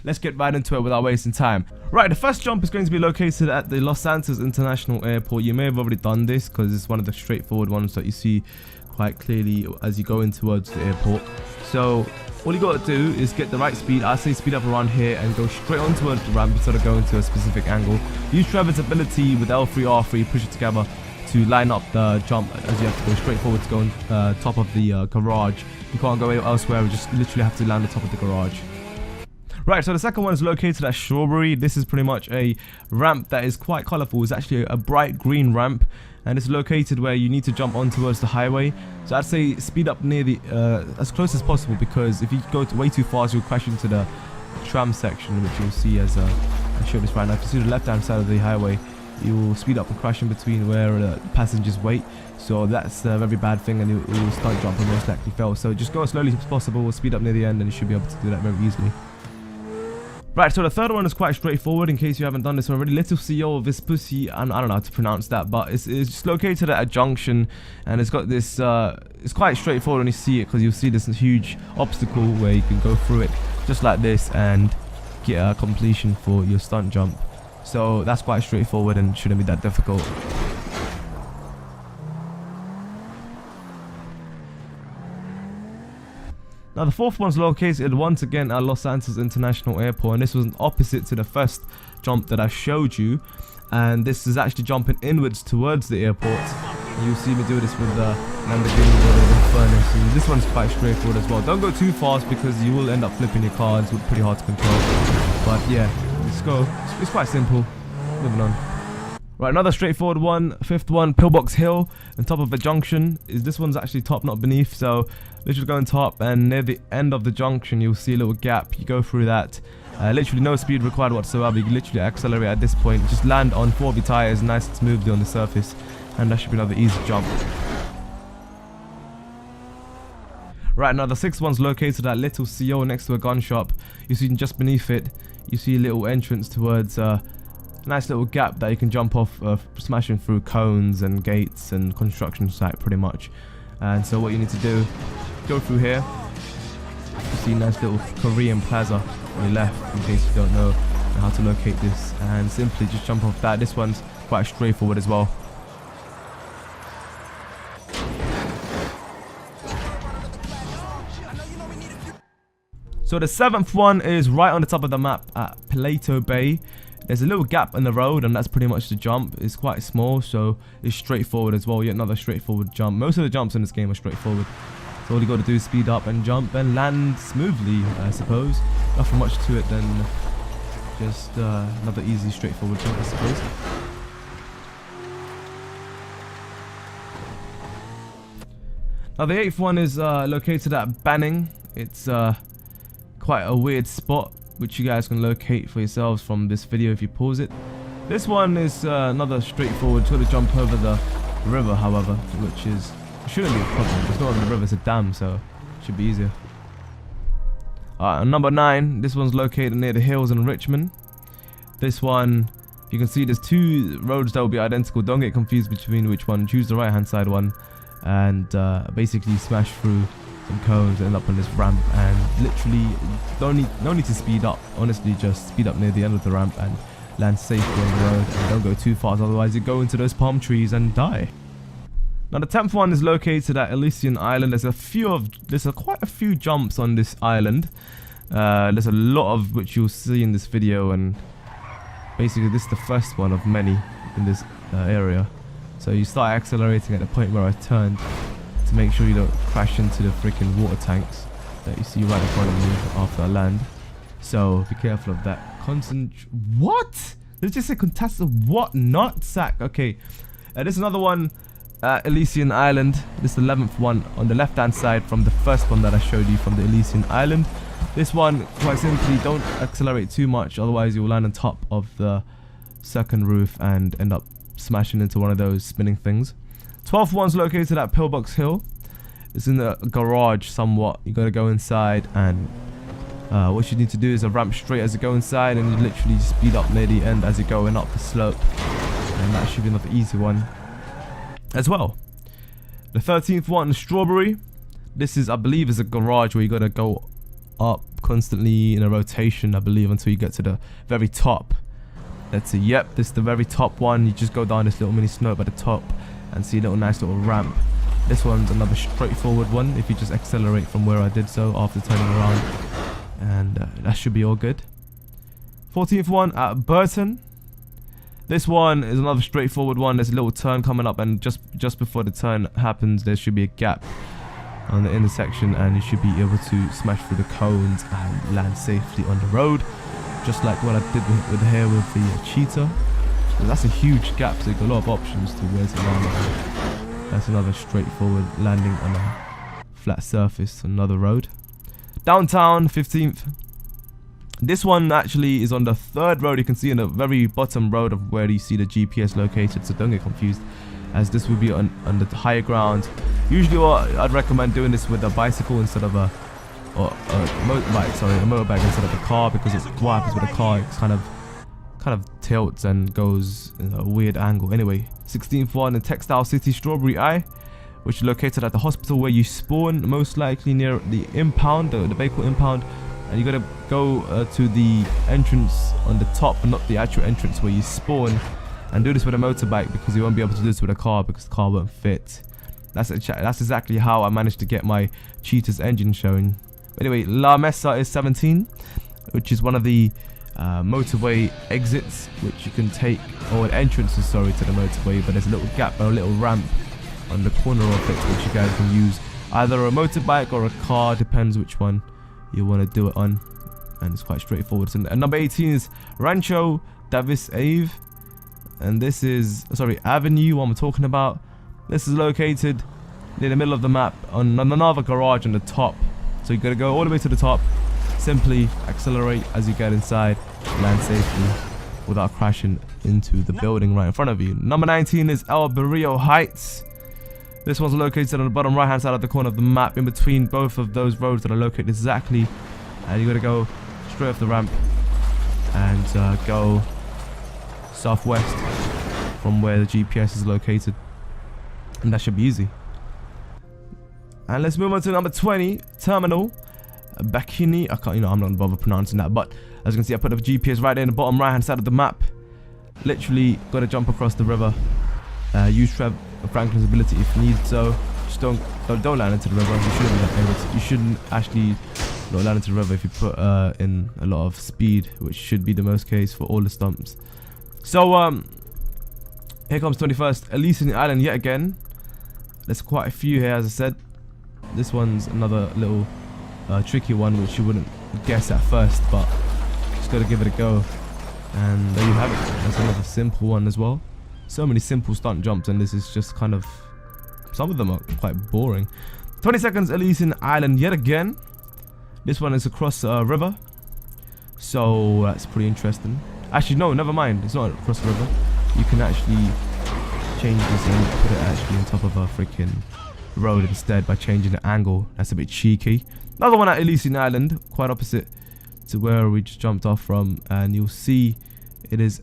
let's get right into it without wasting time. Right, the first jump is going to be located at the Los Santos International Airport. You may have already done this because it's one of the straightforward ones that you see quite clearly as you go in towards the airport. So all you got to do is get the right speed. I say speed up around here and go straight onto the ramp instead of going to a specific angle. Use Trevor's ability with L3, R3, push it together to line up the jump, as you have to go straight forward to go on top of the garage. You can't go elsewhere, you just literally have to land on top of the garage. Right, so the second one is located at Strawberry. This is pretty much a ramp that is quite colourful. It's actually a bright green ramp, and it's located where you need to jump on towards the highway. So I'd say speed up near the as close as possible, because if you go way too fast, you'll crash into the tram section, which you'll see as I show this right now. If you see the left-hand side of the highway, you'll speed up and crash in between where passengers wait. So that's a very bad thing, and you'll stunt jump and most likely fail. So just go as slowly as possible, speed up near the end, and you should be able to do that very easily. Right, so the third one is quite straightforward in case you haven't done this already. Little CEO Vespucci, I don't know how to pronounce that, but it's just located at a junction, and it's got this, it's quite straightforward when you see it, because you'll see this huge obstacle where you can go through it just like this and get a completion for your stunt jump. So that's quite straightforward and shouldn't be that difficult. Now the fourth one's located once again at Los Santos International Airport, and this was opposite to the first jump that I showed you, and this is actually jumping inwards towards the airport. You'll see me do this with the Lamborghini Furnace, and this one's quite straightforward as well. Don't go too fast because you will end up flipping your car. It's pretty hard to control, but yeah, let's go. It's quite simple. Moving on. Right, another straightforward one, fifth one, Pillbox Hill on top of a junction. This one's actually top, not beneath, so literally go on top, and near the end of the junction you'll see a little gap. You go through that, literally no speed required whatsoever. You can literally accelerate at this point, just land on 4 of your tires nice and smoothly on the surface, and that should be another easy jump. Right, now the sixth one's located at Little CO next to a gun shop. You see just beneath it, you see a little entrance towards nice little gap that you can jump off, smashing through cones and gates and construction site pretty much. And so what you need to do, go through here. You see a nice little Korean plaza on your left, in case you don't know how to locate this, and simply just jump off that. This one's quite straightforward as well. So the seventh one is right on the top of the map at Plato Bay. There's a little gap in the road, and that's pretty much the jump. It's quite small, so it's straightforward as well. Yet another straightforward jump. Most of the jumps in this game are straightforward. So all you got to do is speed up and jump and land smoothly, I suppose. Nothing much to it than just another easy, straightforward jump, I suppose. Now the eighth one is located at Banning. It's quite a weird spot, which you guys can locate for yourselves from this video if you pause it. This one is another straightforward sort of jump over the river, however, which shouldn't be a problem. It's not on the river, it's a dam, so it should be easier. Number 9, this one's located near the hills in Richmond. This one, you can see there's 2 roads that will be identical. Don't get confused between which one. Choose the right hand side one, and basically smash through some cones and end up on this ramp, and literally no need to speed up. Honestly, just speed up near the end of the ramp and land safely on the road, and don't go too fast, otherwise you go into those palm trees and die. Now the 10th one is located at Elysian Island. There's quite a few jumps on this island. There's a lot of which you'll see in this video, and basically this is the first one of many in this area. So you start accelerating at the point where I turned, to make sure you don't crash into the freaking water tanks that you see right in front of me after I land. So be careful of that. What? Did it just say contested? What? Not sack. Okay. There's another one, Elysian Island. This is the 11th one on the left hand side from the first one that I showed you from the Elysian Island. This one, quite simply, don't accelerate too much, otherwise you'll land on top of the second roof and end up smashing into one of those spinning things. 12th one's located at Pillbox Hill. It's in the garage somewhat. You gotta go inside, and what you need to do is a ramp straight as you go inside, and you literally speed up near the end as you're going up the slope, and that should be another easy one as well. The 13th one, Strawberry. This is, I believe, is a garage where you gotta go up constantly in a rotation, I believe, until you get to the very top. Let's see. Yep, this is the very top one. You just go down this little mini slope at the top and see a little nice little ramp. This one's another straightforward one if you just accelerate from where I did so after turning around, and that should be all good. 14th one at Burton. This one is another straightforward one. There's a little turn coming up, and just before the turn happens, there should be a gap on the intersection, and you should be able to smash through the cones and land safely on the road, just like what I did with here with the cheetah. So that's a huge gap, so you've got a lot of options to where to land. That's another straightforward landing on a flat surface, another road. Downtown, 15th. This one actually is on the third road. You can see in the very bottom road of where you see the GPS located, so don't get confused, as this will be on the higher ground. Usually what I'd recommend doing this with a bicycle instead of a motorbike instead of a car, because what happens with a car, it's kind of tilts and goes in a weird angle. Anyway, 16th one in Textile City, Strawberry Eye, which is located at the hospital where you spawn, most likely near the impound, the vehicle impound. And you gotta go to the entrance on the top, and not the actual entrance where you spawn, and do this with a motorbike, because you won't be able to do this with a car because the car won't fit. That's exactly how I managed to get my cheetah's engine showing. Anyway, La Mesa is 17, which is one of the motorway exits which you can take, or entrances, sorry, to the motorway, but there's a little gap or a little ramp on the corner of it which you guys can use either a motorbike or a car, depends which one you want to do it on, and it's quite straightforward. So, number 18 is Rancho Davis Ave, and this is Avenue, what I'm talking about. This is located near the middle of the map on another garage on the top, so you got to go all the way to the top, simply accelerate as you get inside, land safely without crashing into the building right in front of you. Number 19 is El Barrio Heights. This one's located on the bottom right hand side of the corner of the map, in between both of those roads that are located exactly, and you got to go straight off the ramp and go southwest from where the GPS is located, and that should be easy. And let's move on to number 20, Terminal Bacchini. I'm not gonna bother pronouncing that, but as you can see, I put the GPS right there in the bottom right hand side of the map. Literally got to jump across the river. Use Franklin's ability if needed, so just don't land into the river. You shouldn't actually not land into the river if you put in a lot of speed, which should be the most case for all the stumps. So here comes 21st, Elysian Island yet again. There's quite a few here, as I said. This one's another little tricky one which you wouldn't guess at first, but just got to give it a go. And there you have it. That's another simple one as well. So many simple stunt jumps, and this is just kind of, some of them are quite boring. 20 seconds, Elysian Island yet again. This one is across a river, so that's pretty interesting. Actually, no, never mind, it's not across the river. You can actually change this and put it actually on top of a freaking road instead by changing the angle. That's a bit cheeky. Another one at Elysian Island, quite opposite to where we just jumped off from, and you'll see it is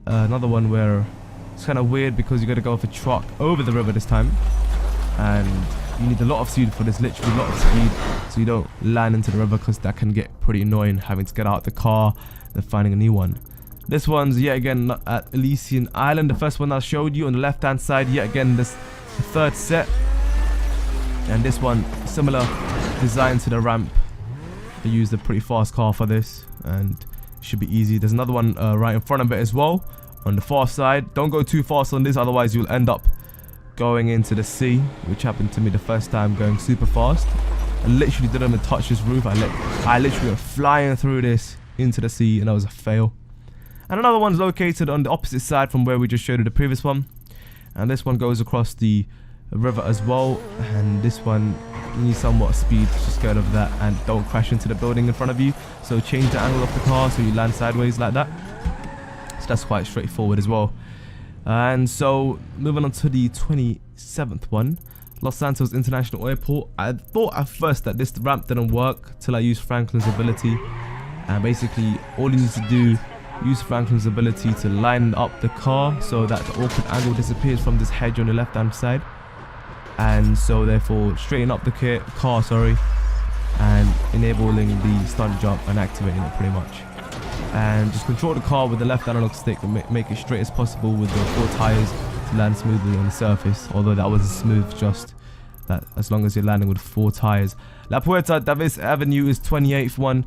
another one where it's kind of weird because you got to go off a truck over the river this time, and you need a lot of speed for this, literally a lot of speed, so you don't land into the river, because that can get pretty annoying, having to get out the car and finding a new one. This one's yet again at Elysian Island. The first one I showed you on the left hand side, yet again this the third set, and this one similar design to the ramp. They used a pretty fast car for this, and it should be easy. There's another one right in front of it as well on the far side. Don't go too fast on this, otherwise you'll end up going into the sea, which happened to me the first time, going super fast. I literally didn't even touch this roof. I literally went flying through this into the sea, and that was a fail. And another one's located on the opposite side from where we just showed you the previous one, and this one goes across the river as well, and this one you need somewhat speed, just get over that and don't crash into the building in front of you. So change the angle of the car so you land sideways like that. So that's quite straightforward as well. And so moving on to the 27th one, Los Santos International Airport. I thought at first that this ramp didn't work till I used Franklin's ability, and basically all you need to do, use Franklin's ability to line up the car so that the awkward angle disappears from this hedge on the left hand side, and so therefore straighten up the car, and enabling the stunt jump and activating it pretty much. And just control the car with the left analog stick and make it straight as possible with the 4 tires to land smoothly on the surface, although that wasn't smooth, just that as long as you're landing with 4 tires. La Puerta Davis Avenue is 28th one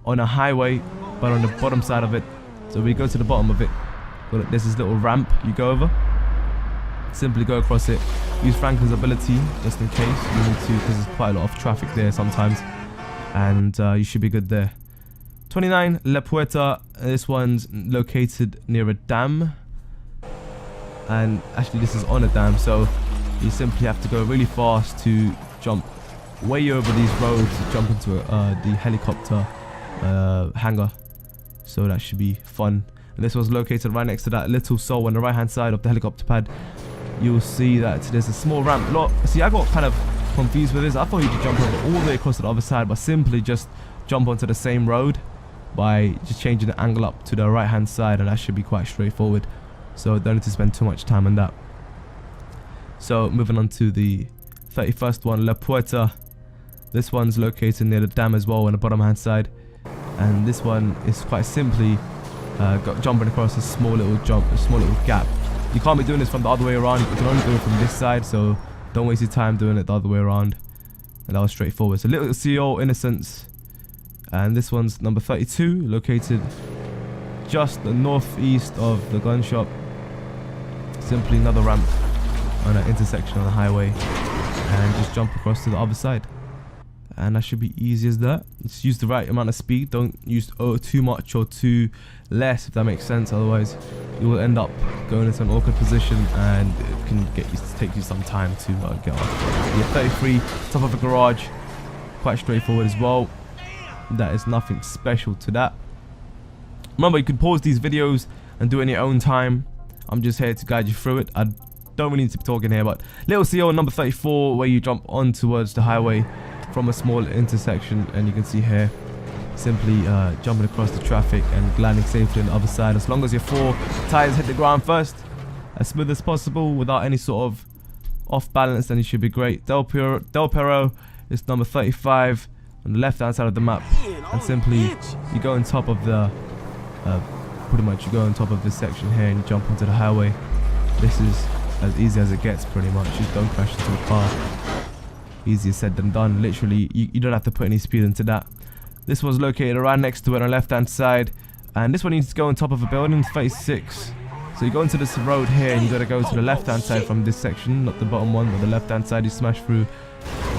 on a highway, but on the bottom side of it. So we go to the bottom of it, there's this little ramp you go over. Simply go across it. Use Franklin's ability just in case you need to, because there's quite a lot of traffic there sometimes. And you should be good there. 29 La Puerta. This one's located near a dam. And actually this is on a dam, so you simply have to go really fast to jump way over these roads to jump into the helicopter hangar. So that should be fun. And this was located right next to that little soul on the right hand side of the helicopter pad. You'll see that there's a small ramp. See, I got kind of confused with this. I thought you could jump over all the way across to the other side, but simply just jump onto the same road by just changing the angle up to the right hand side, and that should be quite straightforward. So don't need to spend too much time on that. So moving on to the 31st one, La Puerta. This one's located near the dam as well on the bottom hand side, and this one is quite simply jumping across a small little gap. You can't be doing this from the other way around. You can only do it from this side, so don't waste your time doing it the other way around. And that was straightforward. So Little CO Innocence, and this one's number 32, located just the northeast of the gun shop. Simply another ramp on an intersection on the highway, and just jump across to the other side. And that should be easy as that. Just use the right amount of speed. Don't use too much or too less, if that makes sense. Otherwise, you will end up going into an awkward position, and it can take you some time to get off. Yeah, 33, top of a garage. Quite straightforward as well. That is nothing special to that. Remember, you can pause these videos and do it in your own time. I'm just here to guide you through it. I don't really need to be talking here, but Little CO number 34, where you jump on towards the highway from a small intersection, and you can see here simply jumping across the traffic and landing safely on the other side, as long as your 4 tires hit the ground first as smooth as possible without any sort of off balance, then you should be great. Del Perro is number 35 on the left hand side of the map, and simply you go on top of the pretty much you go on top of this section here and you jump onto the highway. This is as easy as it gets, pretty much. Just don't crash into a car. Easier said than done. Literally, you don't have to put any speed into that. This one's located right next to it on the left hand side, and this one needs to go on top of a building, 36. So you go into this road here and you gotta go to the left hand side from this section, not the bottom one, but the left hand side. You smash through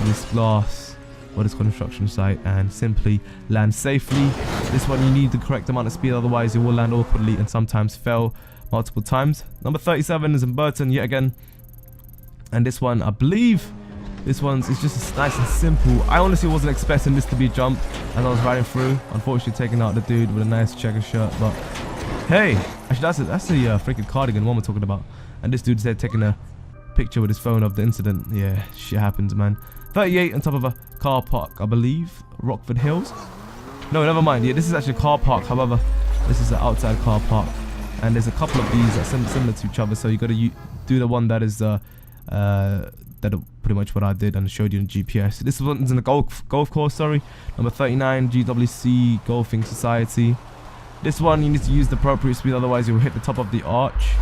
this glass or this construction site and simply land safely. This one you need the correct amount of speed, otherwise you will land awkwardly and sometimes fail multiple times. Number 37 is in Burton yet again, and this one, I believe this one's is just nice and simple. I honestly wasn't expecting this to be a jump as I was riding through. Unfortunately, taking out the dude with a nice checker shirt, but hey, actually that's a freaking cardigan one we're talking about. And this dude's there taking a picture with his phone of the incident. Yeah, shit happens, man. 38 on top of a car park, I believe, Rockford Hills. No, never mind. Yeah, this is actually a car park. However, this is an outside car park, and there's a couple of these that are similar to each other. So you got to do the one that is that pretty much what I did and showed you in GPS. This one's in the golf course, sorry. Number 39, GWC Golfing Society. This one you need to use the appropriate speed, otherwise you will hit the top of the arch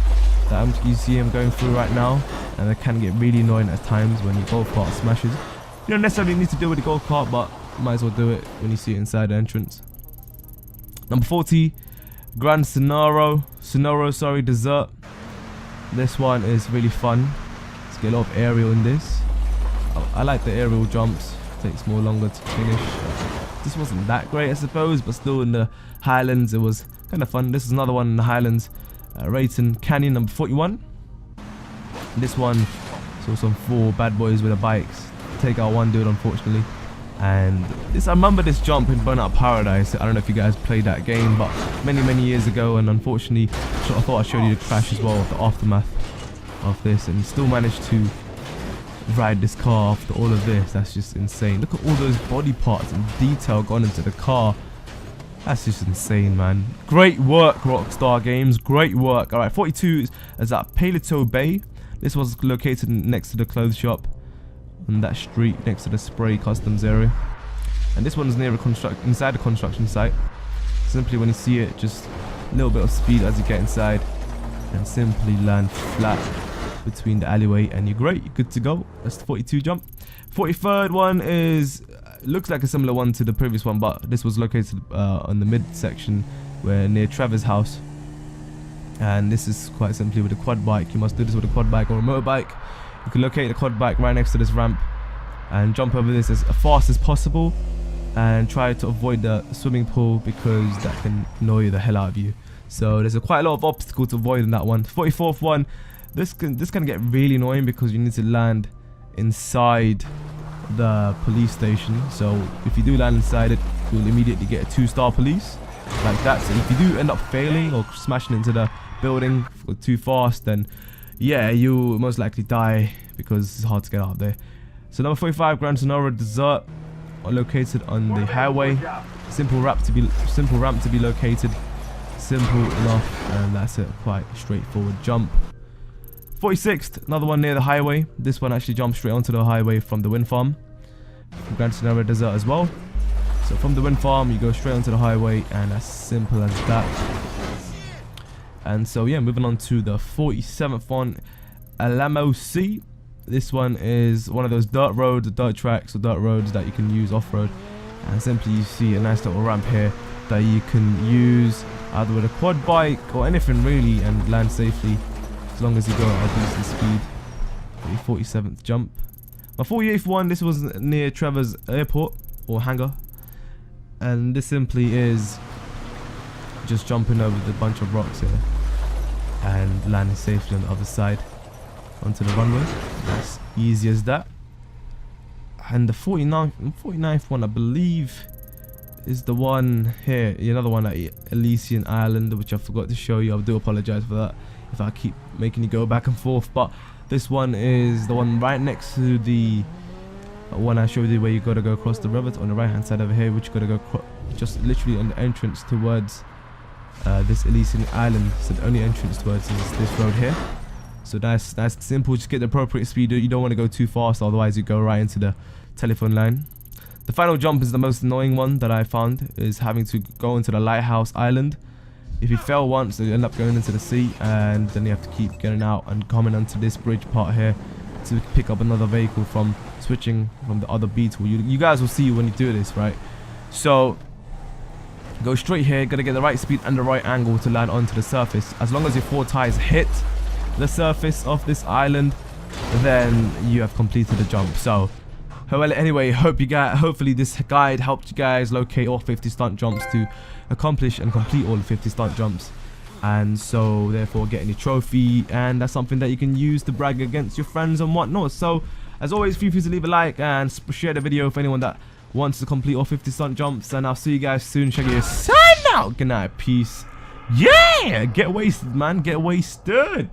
that you see him going through right now, and it can get really annoying at times when your golf cart smashes. You don't necessarily need to do it with the golf cart, but you might as well do it when you see it inside the entrance. Number 40, Grand Sonoro, sorry, Dessert. This one is really fun. Get a lot of aerial in this. I like the aerial jumps. It takes more longer to finish. This wasn't that great, I suppose, but still in the Highlands it was kind of fun. This is another one in the Highlands, Rayton Canyon number 41. This one saw some 4 bad boys with the bikes take out one dude, unfortunately. And this, I remember this jump in Burnout Paradise. I don't know if you guys played that game, but many years ago, and unfortunately I thought I showed you the crash as well, the aftermath of this, and still managed to ride this car after all of this. That's just insane. Look at all those body parts and detail gone into the car. That's just insane, man. Great work, Rockstar Games, great work. All right, 42 is at Palito Bay. This was located next to the clothes shop on that street next to the Spray Customs area. and this one's near inside the construction site. Simply when you see it, just a little bit of speed as you get inside, and simply land flat between the alleyway, and you're great. You're good to go. That's the 42 jump. 43rd one is looks like a similar one to the previous one, but this was located on the mid section, where near Trevor's house. And this is quite simply with a quad bike. You must do this with a quad bike or a motorbike. You can locate the quad bike right next to this ramp and jump over this as fast as possible, and try to avoid the swimming pool because that can annoy the hell out of you. So there's quite a lot of obstacles to avoid in that one. 44th one, this can get really annoying because you need to land inside the police station. So if you do land inside it, you'll immediately get a 2-star police like that. So if you do end up failing or smashing into the building too fast, then yeah, you most likely die because it's hard to get out of there. So number 45, Gran Sonora Desert, located on the highway. Simple ramp to be located. Simple enough, and that's it. Quite straightforward jump. 46th, another one near the highway. This one actually jumps straight onto the highway from the wind farm. From Gran Sonora Desert as well. So from the wind farm, you go straight onto the highway, and as simple as that. And so yeah, moving on to the 47th one, Alamo-C. This one is one of those dirt roads, dirt tracks or dirt roads that you can use off-road. And simply you see a nice little ramp here that you can use either with a quad bike or anything really, and land safely as long as you go at a decent speed. The 47th jump. My 48th one, this was near Trevor's airport or hangar. And this simply is just jumping over the bunch of rocks here and landing safely on the other side onto the runway. That's easy as that. And the 49th one, I believe, is the one here, another one at Elysian Island, which I forgot to show you. I do apologize for that if I keep making you go back and forth, but this one is the one right next to the one I showed you, where you gotta go across the river on the right hand side over here, which you gotta go just literally on the entrance towards this Elysian Island. So the only entrance towards is this road here. So that's simple. Just get the appropriate speed. You don't want to go too fast, otherwise you go right into the telephone line. The final jump is the most annoying one that I found, is having to go into the lighthouse island. If you fail once, you end up going into the sea, and then you have to keep getting out and coming onto this bridge part here to pick up another vehicle from switching from the other beetle. You guys will see when you do this, right? So go straight here, gotta get the right speed and the right angle to land onto the surface. As long as your 4 tires hit the surface of this island, then you have completed the jump. So well, anyway, hopefully this guide helped you guys locate all 50 stunt jumps to accomplish and complete all the 50 stunt jumps, and so therefore get any trophy, and that's something that you can use to brag against your friends and whatnot. So as always, feel free to leave a like and share the video for anyone that wants to complete all 50 stunt jumps, and I'll see you guys soon. Check your sign out. Good night, peace. Yeah, get wasted, man, get wasted.